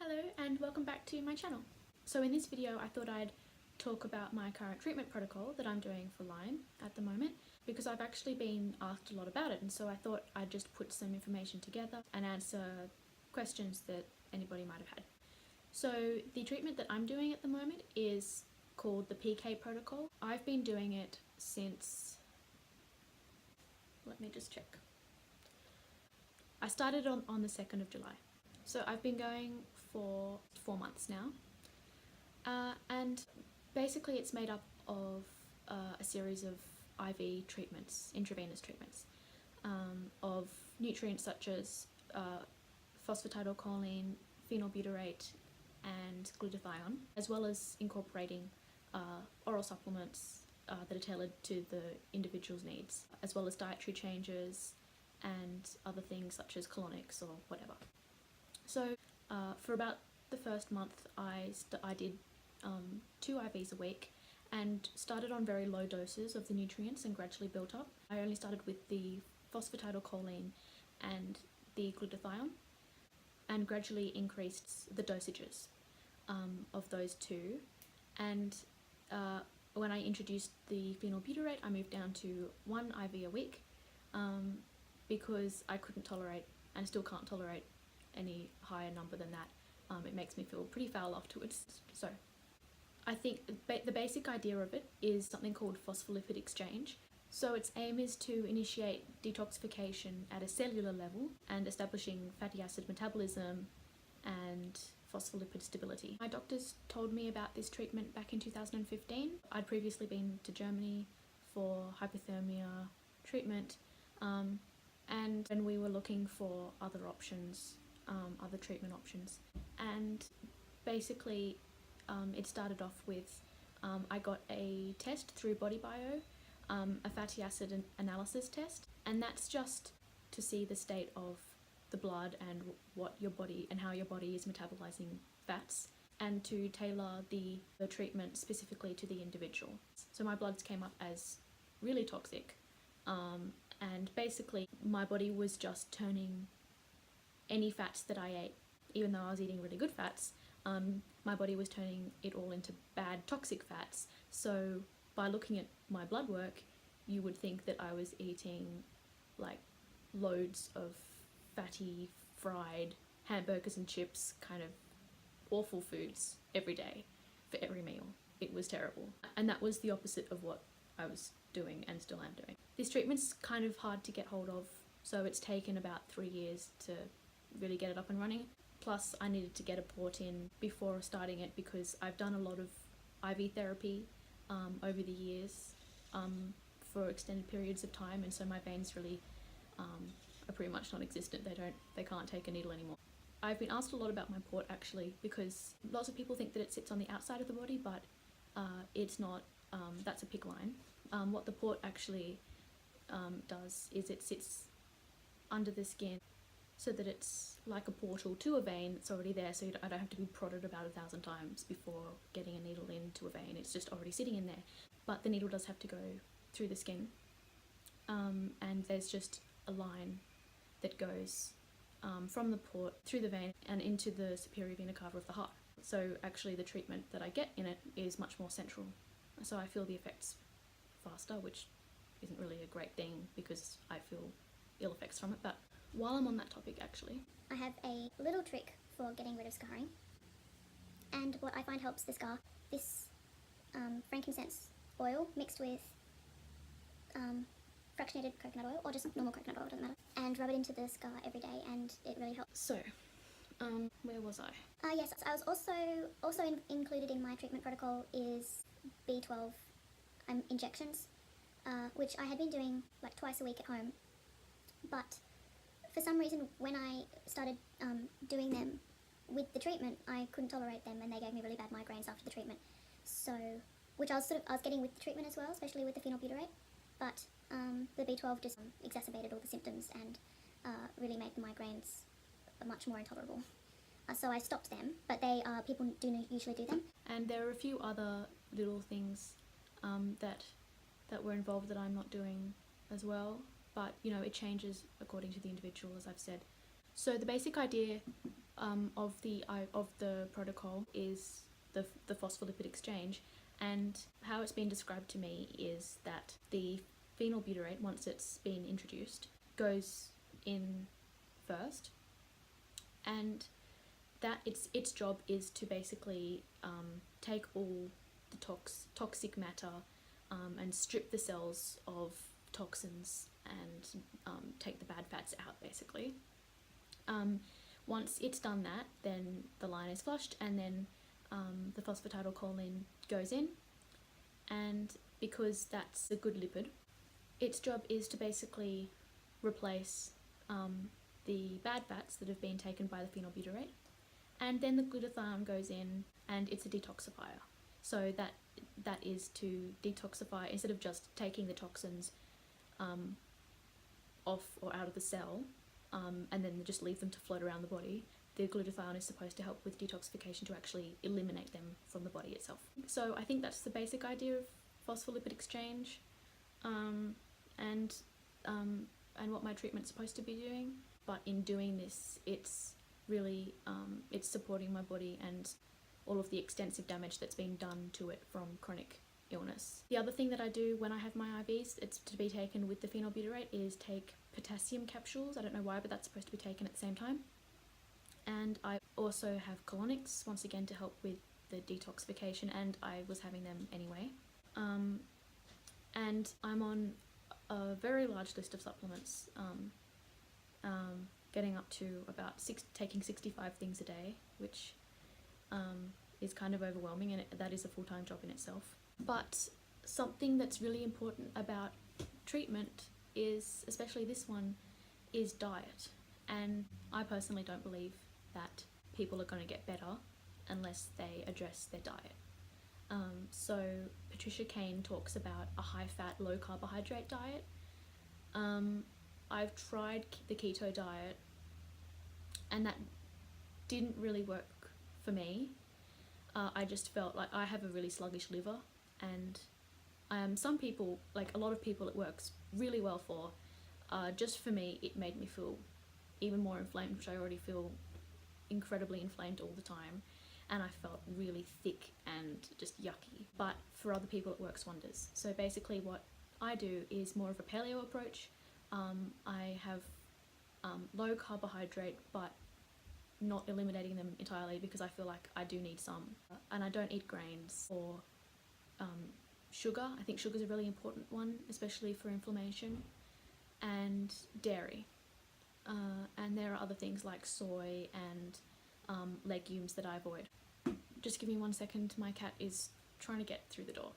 Hello and welcome back to my channel. So in this video I thought I'd talk about my current treatment protocol that I'm doing for Lyme at the moment, because I've actually been asked a lot about it, and so I thought I'd just put some information together and answer questions that anybody might have had. So the treatment that I'm doing at the moment is called the PK protocol. I've been doing it since, let me just check. I started on the 2nd of July. So I've been going for 4 months now, and basically it's made up of a series of IV treatments, intravenous treatments, of nutrients such as phosphatidylcholine, phenylbutyrate and glutathione, as well as incorporating oral supplements that are tailored to the individual's needs, as well as dietary changes and other things such as colonics or whatever. So for about the first month I did 2 IVs a week and started on very low doses of the nutrients and gradually built up. I only started with the phosphatidylcholine and the glutathione and gradually increased the dosages of those two, and when I introduced the phenylbutyrate I moved down to 1 IV a week because I couldn't tolerate, and still can't tolerate, any higher number than that. It makes me feel pretty foul afterwards. So I think the basic idea of it is something called phospholipid exchange. So its aim is to initiate detoxification at a cellular level and establishing fatty acid metabolism and phospholipid stability. My doctors told me about this treatment back in 2015. I'd previously been to Germany for hypothermia treatment, and we were looking for other options, other treatment options, and basically it started off with I got a test through BodyBio, a fatty acid analysis test, and that's just to see the state of the blood and what your body and how your body is metabolizing fats, and to tailor the treatment specifically to the individual. So my bloods came up as really toxic, and basically my body was just turning any fats that I ate, even though I was eating really good fats, my body was turning it all into bad toxic fats. So by looking at my blood work you would think that I was eating like loads of fatty fried hamburgers and chips, kind of awful foods every day for every meal. It was terrible, and that was the opposite of what I was doing and still am doing. This treatment's kind of hard to get hold of, so it's taken about 3 years to really get it up and running. Plus I needed to get a port in before starting it because I've done a lot of IV therapy over the years for extended periods of time, and so my veins really are pretty much non-existent. They can't take a needle anymore. I've been asked a lot about my port actually, because lots of people think that it sits on the outside of the body, but it's not. That's a PICC line. What the port actually does is it sits under the skin so that it's like a portal to a vein that's already there, so I don't have to be prodded about 1,000 times before getting a needle into a vein. It's just already sitting in there, but the needle does have to go through the skin, and there's just a line that goes from the port through the vein and into the superior vena cava of the heart. So actually the treatment that I get in it is much more central, so I feel the effects faster, which isn't really a great thing because I feel ill effects from it. But while I'm on that topic actually, I have a little trick for getting rid of scarring, and what I find helps the scar, this frankincense oil mixed with fractionated coconut oil, or just normal coconut oil, doesn't matter, and rub it into the scar every day, and it really helps. So where was I? Yes, I was also included in my treatment protocol is B12 injections, which I had been doing like twice a week at home, but for some reason when I started doing them with the treatment I couldn't tolerate them, and they gave me really bad migraines after the treatment. So, which I was getting with the treatment as well, especially with the phenylbutyrate, but the B12 just exacerbated all the symptoms and really made the migraines much more intolerable. So I stopped them, but people do usually do them. And there are a few other little things that were involved that I'm not doing as well, but you know, it changes according to the individual, as I've said. So the basic idea of the protocol is the phospholipid exchange, and how it's been described to me is that the phenylbutyrate, once it's been introduced, goes in first, and that its job is to basically take all the toxic matter and strip the cells of toxins and take the bad fats out, basically. Once it's done that, then the line is flushed, and then the phosphatidylcholine goes in, and because that's a good lipid, its job is to basically replace the bad fats that have been taken by the phenylbutyrate, and then the glutathione goes in, and it's a detoxifier. So that is to detoxify, instead of just taking the toxins off or out of the cell and then just leave them to float around the body. The glutathione is supposed to help with detoxification to actually eliminate them from the body itself. So I think that's the basic idea of phospholipid exchange, and what my treatment's supposed to be doing. But in doing this, it's really it's supporting my body and all of the extensive damage that's been done to it from chronic illness. The other thing that I do when I have my IVs, it's to be taken with the phenylbutyrate, is take potassium capsules. I don't know why, but that's supposed to be taken at the same time. And I also have colonics, once again to help with the detoxification, and I was having them anyway. And I'm on a very large list of supplements, getting up to about taking 65 things a day, which is kind of overwhelming, and that is a full-time job in itself. But something that's really important about treatment is, especially this one, is diet. And I personally don't believe that people are going to get better unless they address their diet. So Patricia Kane talks about a high-fat, low-carbohydrate diet. I've tried the keto diet, and that didn't really work for me. I just felt like I have a really sluggish liver, and some people, like a lot of people, it works really well for. Just for me, it made me feel even more inflamed, which I already feel incredibly inflamed all the time, and I felt really thick and just yucky. But for other people, it works wonders. So basically what I do is more of a paleo approach. I have low carbohydrate, but not eliminating them entirely, because I feel like I do need some. And I don't eat grains or sugar. I think sugar is a really important one, especially for inflammation, and dairy. And there are other things like soy and legumes that I avoid. Just give me 1 second, my cat is trying to get through the door.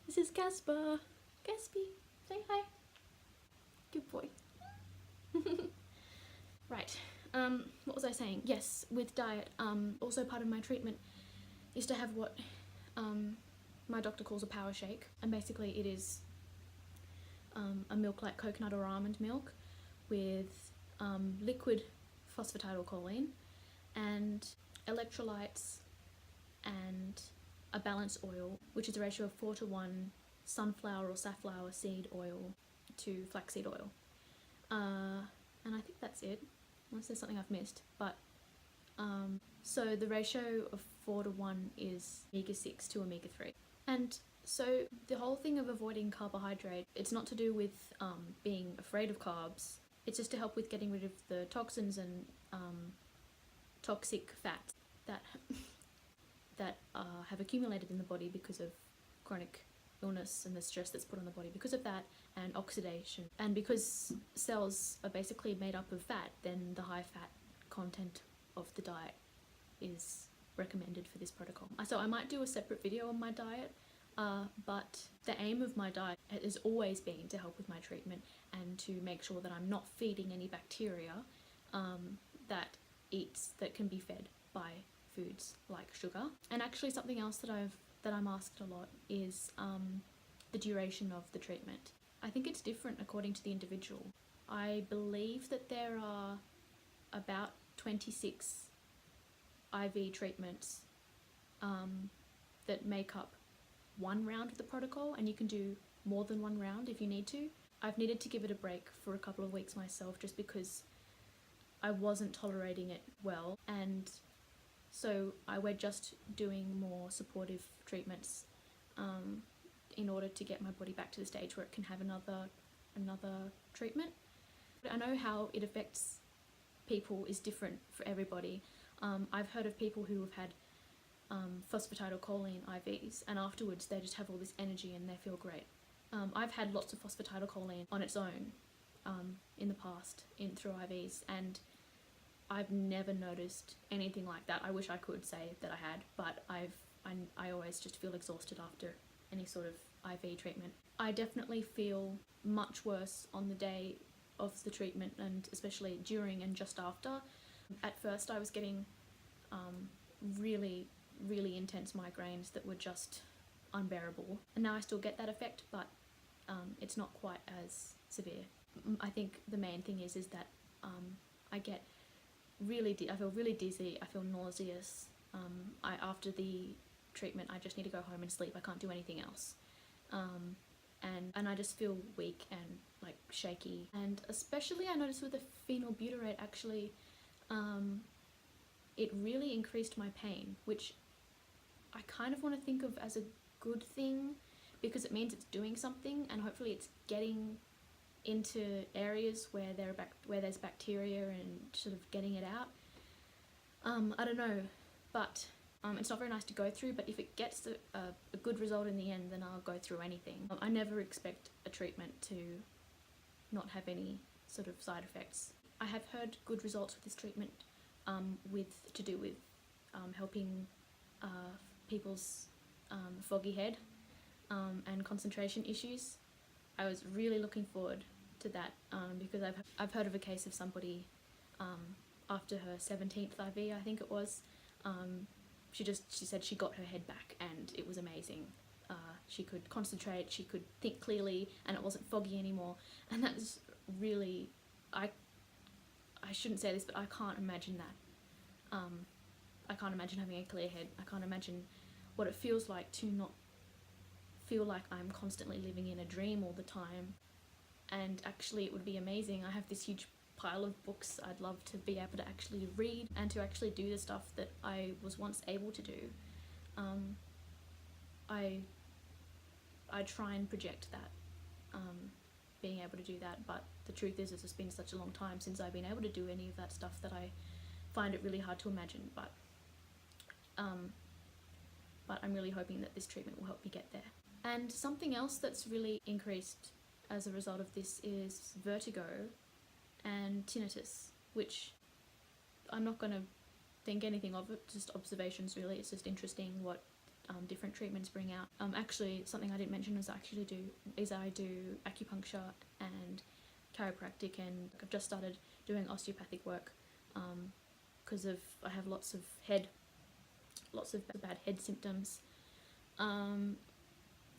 This is Casper. Gaspy, say hi. Good boy. Right, what was I saying? Yes, with diet, also part of my treatment is to have what my doctor calls a power shake, and basically it is a milk like coconut or almond milk with liquid phosphatidylcholine and electrolytes and a balanced oil, which is a ratio of 4:1 sunflower or safflower seed oil to flaxseed oil. And I think that's it, unless there's something I've missed. But so the ratio of 4:1 is omega-6 to omega-3. And so the whole thing of avoiding carbohydrate, it's not to do with being afraid of carbs. It's just to help with getting rid of the toxins and toxic fats that that have accumulated in the body because of chronic illness and the stress that's put on the body because of that, and oxidation. And because cells are basically made up of fat, then the high fat content of the diet is recommended for this protocol. So I might do a separate video on my diet, but the aim of my diet has always been to help with my treatment and to make sure that I'm not feeding any bacteria that can be fed by foods like sugar. And actually something else that I'm asked a lot is the duration of the treatment. I think it's different according to the individual. I believe that there are about 26 IV treatments that make up one round of the protocol, and you can do more than one round if you need to. I've needed to give it a break for a couple of weeks myself just because I wasn't tolerating it well, and so we're just doing more supportive treatments in order to get my body back to the stage where it can have another treatment. I know how it affects people is different for everybody. I've heard of people who have had phosphatidylcholine IVs, and afterwards they just have all this energy and they feel great. I've had lots of phosphatidylcholine on its own in the past through IVs, and I've never noticed anything like that. I wish I could say that I had, but I always just feel exhausted after any sort of IV treatment. I definitely feel much worse on the day of the treatment, and especially during and just after. At first I was getting really intense migraines that were just unbearable, and now I still get that effect, but it's not quite as severe. I think the main thing is that I get I feel really dizzy, I feel nauseous. After the treatment I just need to go home and sleep. I can't do anything else. And I just feel weak and like shaky. And especially I noticed with the phenylbutyrate, actually, it really increased my pain, which I kind of want to think of as a good thing, because it means it's doing something, and hopefully it's getting into areas where there's bacteria and sort of getting it out. I don't know, but it's not very nice to go through, but if it gets a good result in the end, then I'll go through anything. I never expect a treatment to not have any sort of side effects. I have heard good results with this treatment to do with helping people's foggy head and concentration issues. I was really looking forward to that because I've heard of a case of somebody after her 17th IV, I think it was. She said she got her head back and it was amazing. She could concentrate, she could think clearly, and it wasn't foggy anymore. And that's really, I shouldn't say this, but I can't imagine that. I can't imagine having a clear head. I can't imagine what it feels like to not feel like I'm constantly living in a dream all the time. And actually it would be amazing. I have this huge pile of books I'd love to be able to actually read and to actually do the stuff that I was once able to do. I try and project that, being able to do that, but the truth is it's been such a long time since I've been able to do any of that stuff that I find it really hard to imagine, but I'm really hoping that this treatment will help me get there. And something else that's really increased as a result of this is vertigo and tinnitus, which I'm not going to think anything of it, just observations really. It's just interesting what different treatments bring out. Actually, something I didn't mention is I do acupuncture and chiropractic, and I've just started doing osteopathic work because I have lots of bad head symptoms, and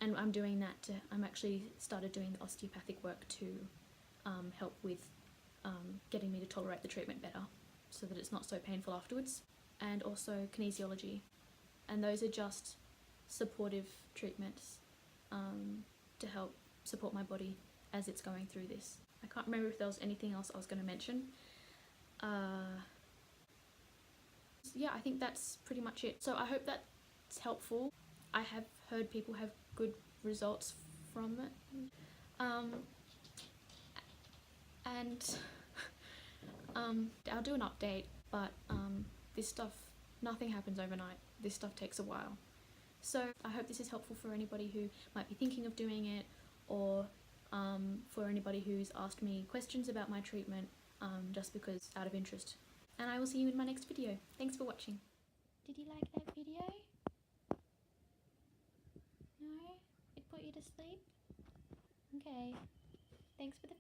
I'm doing that. I'm actually started doing the osteopathic work to help with getting me to tolerate the treatment better, so that it's not so painful afterwards. And also kinesiology, and those are just supportive treatments to help support my body as it's going through this. I can't remember if there was anything else I was going to mention. Yeah, I think that's pretty much it. So I hope that's helpful. I have heard people have good results from it. And I'll do an update, but this stuff, nothing happens overnight. This stuff takes a while. So I hope this is helpful for anybody who might be thinking of doing it, or for anybody who's asked me questions about my treatment just because out of interest. And I will see you in my next video. Thanks for watching. Did you like that video? No? It put you to sleep? Okay. Thanks for the